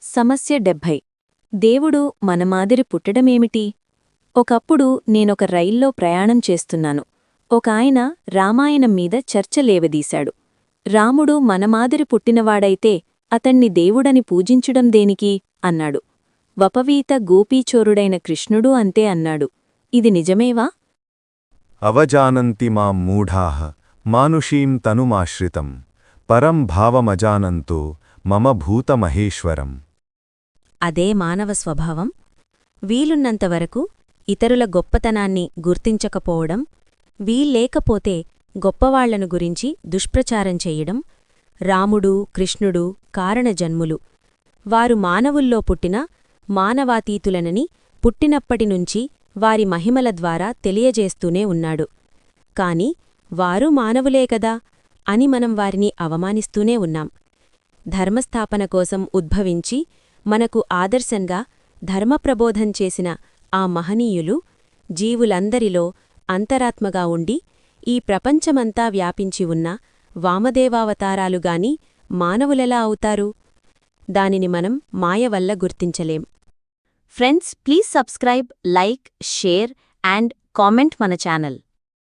సమస్య 70 దేవుడు మన మాదిరి పుట్టడమేమిటి? ఒకప్పుడు నేనొక రైల్లో ప్రయాణం చేస్తున్నాను. ఒకాయన రామాయణం మీద చర్చ లేవదీశాడు. రాముడు మన మాదిరి పుట్టినవాడైతే అతణ్ణి దేవుడని పూజించడం దేనికి? అన్నాడు. వపవీత గోపీచోరుడైన కృష్ణుడూ అంతే అన్నాడు. ఇది నిజమేవా? అవజానంతి మాం మూఢాః మానుషీం తనుమాశ్రితం పరం భావమజానంతో మమ భూతమహేశ్వరం. అదే మానవ స్వభావం. వీలున్నంతవరకు ఇతరుల గొప్పతనాన్ని గుర్తించకపోవడం, వీల్లేకపోతే గొప్పవాళ్లను గురించి దుష్ప్రచారం చెయ్యడం. రాముడు, కృష్ణుడు కారణజన్ములు. వారు మానవుల్లో పుట్టిన మానవాతీతులనని పుట్టినప్పటినుంచి వారి మహిమల ద్వారా తెలియజేస్తూనే ఉన్నాడు. కాని వారు మానవులే కదా అని మనం వారిని అవమానిస్తూనే ఉన్నాం. ధర్మస్థాపన కోసం ఉద్భవించి మనకు ఆదర్శంగా ధర్మప్రబోధం చేసిన ఆ మహనీయులు జీవులందరిలో అంతరాత్మగా ఉండి ఈ ప్రపంచమంతా వ్యాపించి ఉన్న వామదేవావతారాలుగాని మానవులెలా అవుతారు? దానిని మనం మాయవల్ల గుర్తించలేం. Friends, please subscribe, like, share and comment మన ఛానల్.